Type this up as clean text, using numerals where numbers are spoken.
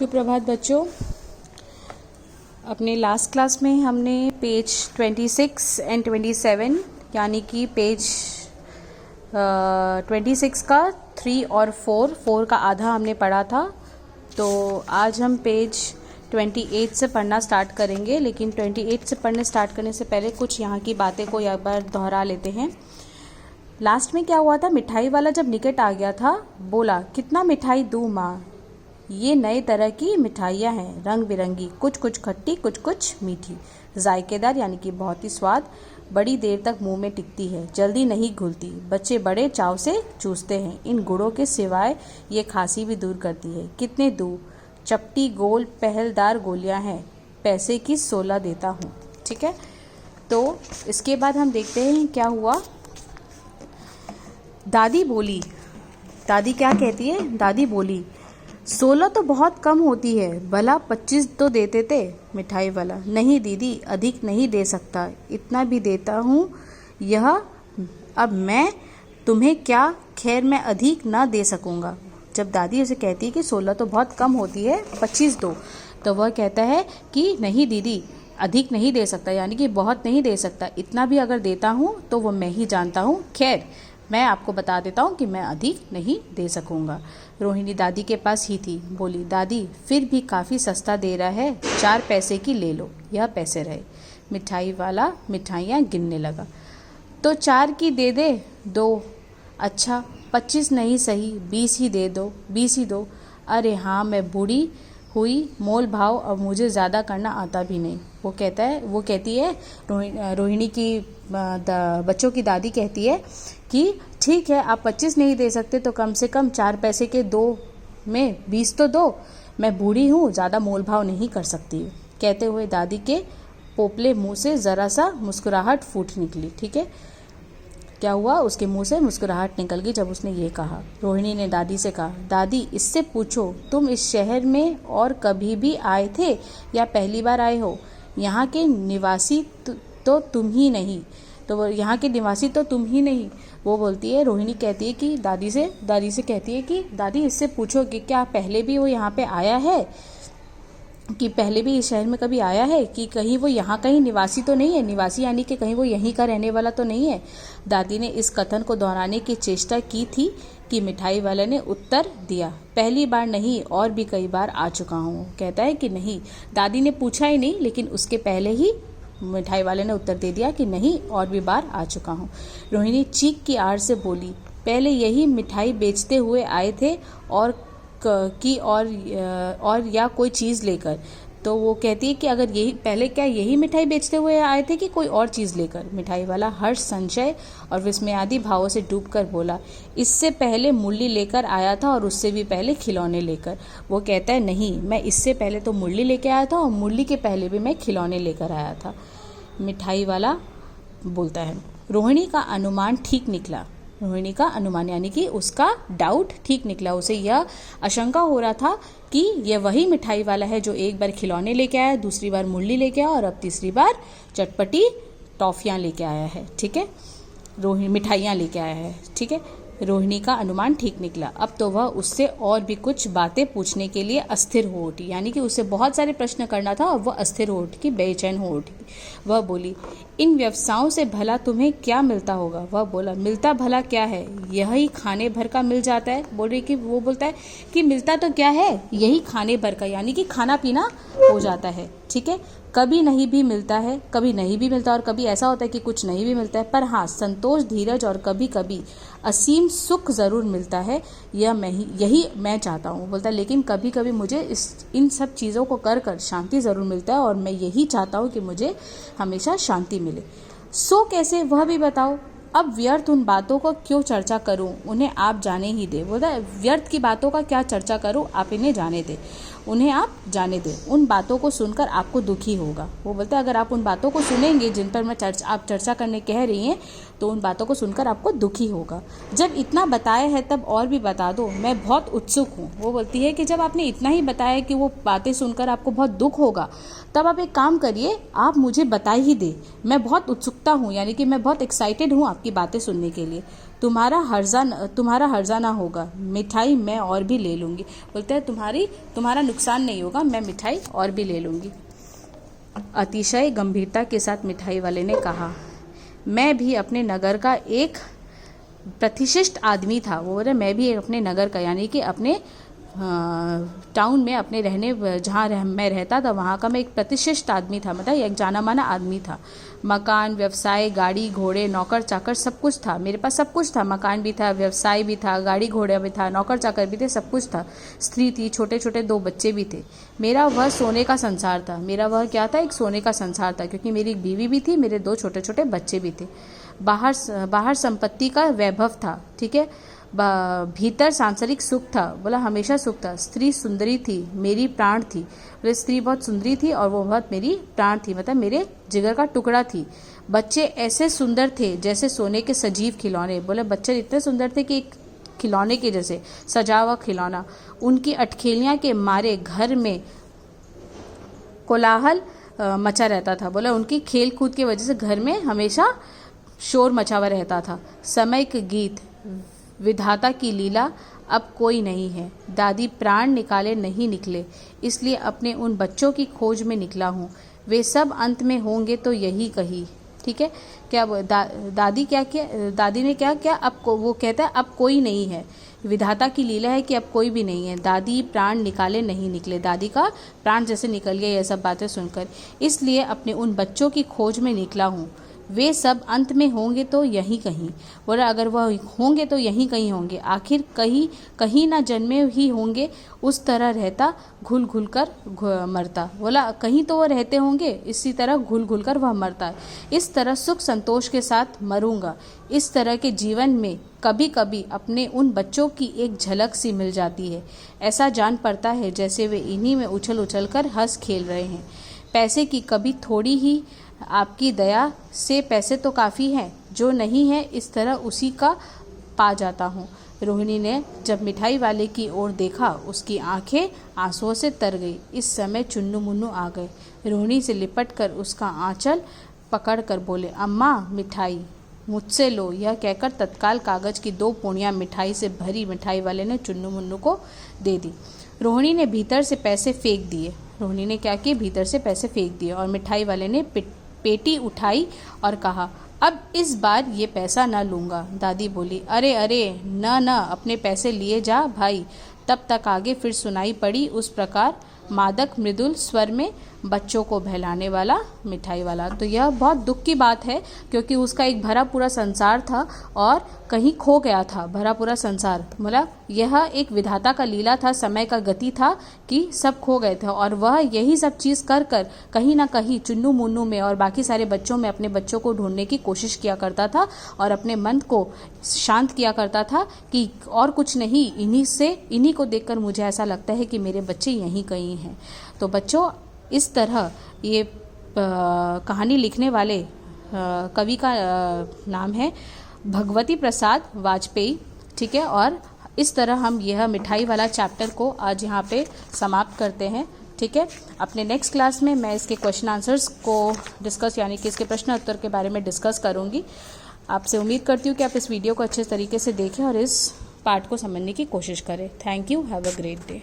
सुप्रभात बच्चों। अपने लास्ट क्लास में हमने पेज 26 एंड 27 यानी कि पेज 26 का 3 और 4 का आधा हमने पढ़ा था। तो आज हम पेज 28 से पढ़ना स्टार्ट करेंगे, लेकिन 28 से पढ़ने स्टार्ट करने से पहले कुछ यहाँ की बातें को एक बार दोहरा लेते हैं। लास्ट में क्या हुआ था, मिठाई वाला जब निकट आ गया था बोला, कितना मिठाई दूँ माँ, ये नए तरह की मिठाइयाँ हैं, रंग बिरंगी, कुछ कुछ खट्टी कुछ कुछ मीठी, जायकेदार यानी कि बहुत ही स्वाद, बड़ी देर तक मुंह में टिकती है, जल्दी नहीं घुलती, बच्चे बड़े चाव से चूसते हैं, इन गुड़ों के सिवाय ये खांसी भी दूर करती है, कितने दूँ, चपटी गोल पहलदार गोलियां हैं, पैसे की 16 देता हूँ। ठीक है, तो इसके बाद हम देखते हैं क्या हुआ। दादी बोली, दादी क्या कहती है, दादी बोली 16 तो बहुत कम होती है, भला 25 तो देते थे। मिठाई वाला, नहीं दीदी, अधिक नहीं दे सकता, इतना भी देता हूँ यह, अब मैं तुम्हें क्या, खैर मैं अधिक ना दे सकूँगा। जब दादी उसे कहती है कि 16 तो बहुत कम होती है, 25 दो, तो वह कहता है कि नहीं दीदी, अधिक नहीं दे सकता, यानी कि बहुत नहीं दे सकता, इतना भी अगर देता हूँ तो वो मैं ही जानता हूँ, खैर मैं आपको बता देता हूँ कि मैं अधिक नहीं दे सकूँगा। रोहिणी दादी के पास ही थी, बोली, दादी फिर भी काफ़ी सस्ता दे रहा है, 4 पैसे की ले लो, यह पैसे रहे। मिठाई वाला मिठाइयाँ गिनने लगा, तो 4 की दे दे, 2, अच्छा 25 नहीं सही, 20 ही दे दो, 20 ही दो। अरे हाँ, मैं बूढ़ी हुई, मोल भाव अब मुझे ज़्यादा करना आता भी नहीं। वो कहती है रोहिणी की बच्चों की दादी कहती है कि ठीक है, आप 25 नहीं दे सकते तो कम से कम 4 पैसे के 2 में 20 तो दो, मैं बूढ़ी हूँ, ज़्यादा मोल भाव नहीं कर सकती। कहते हुए दादी के पोपले मुंह से ज़रा सा मुस्कुराहट फूट निकली। ठीक है, क्या हुआ, उसके मुंह से मुस्कुराहट निकल गई जब उसने ये कहा। रोहिणी ने दादी से कहा, दादी इससे पूछो, तुम इस शहर में और कभी भी आए थे या पहली बार आए हो? यहाँ के निवासी तो तुम ही नहीं, तो वो यहाँ के निवासी तो तुम ही नहीं। वो बोलती है, रोहिणी कहती है कि दादी से कहती है कि दादी इससे पूछो कि क्या पहले भी वो यहाँ पे आया है, कि पहले भी इस शहर में कभी आया है, कि कहीं वो यहाँ कहीं निवासी तो नहीं है, निवासी यानी कि कहीं वो यहीं का रहने वाला तो नहीं है। दादी ने इस कथन को दोहराने की चेष्टा की थी कि मिठाई वाले ने उत्तर दिया, पहली बार नहीं, और भी कई बार आ चुका हूँ। कहता है कि नहीं, दादी ने पूछा ही नहीं, लेकिन उसके पहले ही मिठाई वाले ने उत्तर दे दिया कि नहीं, और भी बार आ चुका हूँ। रोहिणी चीख की आड़ से बोली, पहले यही मिठाई बेचते हुए आए थे और या कोई चीज़ लेकर? तो वो कहती है कि अगर यही पहले, क्या यही मिठाई बेचते हुए आए थे कि कोई और चीज़ लेकर? मिठाई वाला हर्ष, संशय और विस्मयादि भावों से डूबकर बोला, इससे पहले मुरली लेकर आया था और उससे भी पहले खिलौने लेकर। वो कहता है, नहीं, मैं इससे पहले तो मुरली लेकर आया था और मुरली के पहले भी मैं खिलौने लेकर आया था। मिठाई वाला बोलता है, रोहिणी का अनुमान ठीक निकला। रोहिणी का अनुमान यानी कि उसका डाउट ठीक निकला। उसे यह आशंका हो रहा था कि यह वही मिठाई वाला है जो एक बार खिलौने लेके आया, दूसरी बार मुरली लेके आया और अब तीसरी बार चटपटी टॉफियाँ लेके आया है। ठीक है, मिठाइयाँ लेके आया है। ठीक है, रोहिणी का अनुमान ठीक निकला। अब तो वह उससे और भी कुछ बातें पूछने के लिए अस्थिर हो उठी, यानी कि उसे बहुत सारे प्रश्न करना था और वह अस्थिर हो उठी, बेचैन हो उठी। वह बोली, इन व्यवसायों से भला तुम्हें क्या मिलता होगा? वह बोला, मिलता भला क्या है, यही खाने भर का मिल जाता है। वो बोलता है कि मिलता तो क्या है, यही खाने भर का, यानी कि खाना पीना हो जाता है। ठीक है, कभी नहीं भी मिलता है, कभी नहीं भी मिलता, और कभी ऐसा होता है कि कुछ नहीं भी मिलता है, पर हाँ, संतोष, धीरज और कभी कभी असीम सुख ज़रूर मिलता है, यही मैं चाहता हूँ। बोलता है, लेकिन कभी कभी मुझे इन सब चीज़ों को कर कर शांति ज़रूर मिलता है और मैं यही चाहता हूँ कि मुझे हमेशा शांति मिले। सो कैसे, वह भी बताओ। अब व्यर्थ उन बातों को क्यों चर्चा करूं, उन्हें आप जाने ही दे। बोलता है, व्यर्थ की बातों का क्या चर्चा करूं, आप इन्हें जाने दें, उन्हें आप जाने दें, उन बातों को सुनकर आपको दुखी होगा। वो बोलता है, अगर आप उन बातों को सुनेंगे जिन पर आप चर्चा करने कह रही हैं, तो उन बातों को सुनकर आपको दुखी होगा। जब इतना बताया है तब और भी बता दो, मैं बहुत उत्सुक हूँ। वो बोलती है कि जब आपने इतना ही बताया कि वो बातें सुनकर आपको बहुत दुख होगा, तब आप एक काम करिए, आप मुझे बता ही दे, मैं बहुत उत्सुकता हूँ, यानी कि मैं बहुत एक्साइटेड हूँ आपकी बातें सुनने के लिए। तुम्हारा हर्जा ना होगा, मिठाई मैं और भी ले लूँगी। बोलते हैं तुम्हारा नुकसान नहीं होगा, मैं मिठाई और भी ले लूँगी। अतिशय गंभीरता के साथ मिठाई वाले ने कहा, मैं भी अपने नगर का एक प्रतिष्ठित आदमी था। वो बोले मैं भी अपने नगर का, यानी कि अपने टाउन में अपने जहाँ मैं रहता था वहाँ का मैं एक प्रतिष्ठित आदमी था, मतलब एक जाना माना आदमी था। मकान, व्यवसाय, गाड़ी घोड़े, नौकर चाकर सब कुछ था, मेरे पास सब कुछ था। मकान भी था, व्यवसाय भी था, गाड़ी घोड़े भी था, नौकर चाकर भी थे, सब कुछ था। स्त्री थी, छोटे छोटे 2 बच्चे भी थे। मेरा वह सोने का संसार था। मेरा वह क्या था? एक सोने का संसार था, क्योंकि मेरी एक बीवी भी थी, मेरे 2 छोटे छोटे बच्चे भी थे। बाहर संपत्ति का वैभव था, ठीक है। भीतर सांसारिक सुख था। बोला हमेशा सुख था। स्त्री सुंदरी थी, मेरी प्राण थी। बोले स्त्री बहुत सुंदरी थी और वो बहुत मेरी प्राण थी, मतलब मेरे जिगर का टुकड़ा थी। बच्चे ऐसे सुंदर थे जैसे सोने के सजीव खिलौने। बोले बच्चे इतने सुंदर थे कि एक खिलौने के जैसे सजा हुआ खिलौना। उनकी अटखेलियां के मारे घर में कोलाहल मचा रहता था। बोला उनकी खेल कूद की वजह से घर में हमेशा शोर मचा हुआ रहता था। समय के गीत, विधाता की लीला, अब कोई नहीं है। दादी प्राण निकाले नहीं निकले, इसलिए अपने उन बच्चों की खोज में निकला हूँ। वे सब अंत में होंगे तो यही कही, ठीक है। क्या दादी क्या किया? दादी ने क्या किया? वो कहता है अब कोई नहीं है। विधाता की लीला है कि अब कोई भी नहीं है। दादी प्राण निकाले नहीं निकले, दादी का प्राण जैसे निकल गया ये सब बातें सुनकर, इसलिए अपने उन बच्चों की खोज में निकला हूँ। वे सब अंत में होंगे तो यहीं कहीं। बोला अगर वह होंगे तो यहीं कहीं होंगे, आखिर कहीं ना जन्मे ही होंगे। उस तरह रहता घुल घुल कर मरता। बोला कहीं तो वो रहते होंगे, इसी तरह घुल घुल कर वह मरता। इस तरह सुख संतोष के साथ मरूंगा। इस तरह के जीवन में कभी कभी अपने उन बच्चों की एक झलक सी मिल जाती है। ऐसा जान पड़ता है जैसे वे इन्हीं में उछल उछल कर हंस खेल रहे हैं। पैसे की कभी थोड़ी ही, आपकी दया से पैसे तो काफ़ी हैं, जो नहीं है इस तरह उसी का पा जाता हूँ। रोहिणी ने जब मिठाई वाले की ओर देखा, उसकी आंखें आंसुओं से तर गई। इस समय चुन्नू मुन्नू आ गए। रोहिणी से लिपट कर उसका आंचल पकड़ कर बोले, अम्मा मिठाई मुझसे लो। यह कहकर तत्काल कागज की 2 पूड़ियाँ मिठाई से भरी मिठाई वाले ने चुन्नू मुन्नू को दे दी। रोहिणी ने भीतर से पैसे फेंक दिए। रोहिणी ने क्या किया? भीतर से पैसे फेंक दिए और मिठाई वाले ने पेटी उठाई और कहा, अब इस बार ये पैसा न लूँगा। दादी बोली, अरे अरे न अपने पैसे लिए जा भाई। तब तक आगे फिर सुनाई पड़ी उस प्रकार मादक मृदुल स्वर में बच्चों को बहलाने वाला मिठाई वाला। तो यह बहुत दुख की बात है, क्योंकि उसका एक भरा पूरा संसार था और कहीं खो गया था भरा पूरा संसार। मतलब यह एक विधाता का लीला था, समय का गति था कि सब खो गए थे, और वह यही सब चीज़ कर कर कहीं ना कहीं चुन्नू मुन्नू में और बाकी सारे बच्चों में अपने बच्चों को ढूंढने की कोशिश किया करता था और अपने मन को शांत किया करता था कि और कुछ नहीं, इन्हीं को देखकर मुझे ऐसा लगता है कि मेरे बच्चे यहीं कहीं हैं। तो बच्चों, इस तरह ये कहानी लिखने वाले कवि का नाम है भगवती प्रसाद वाजपेयी, ठीक है। और इस तरह हम यह मिठाई वाला चैप्टर को आज यहाँ पे समाप्त करते हैं, ठीक है। अपने नेक्स्ट क्लास में मैं इसके क्वेश्चन आंसर्स को डिस्कस, यानी कि इसके प्रश्न उत्तर के बारे में डिस्कस करूँगी। आपसे उम्मीद करती हूँ कि आप इस वीडियो को अच्छे तरीके से देखें और इस पार्ट को समझने की कोशिश करें। Thank you, have a great day.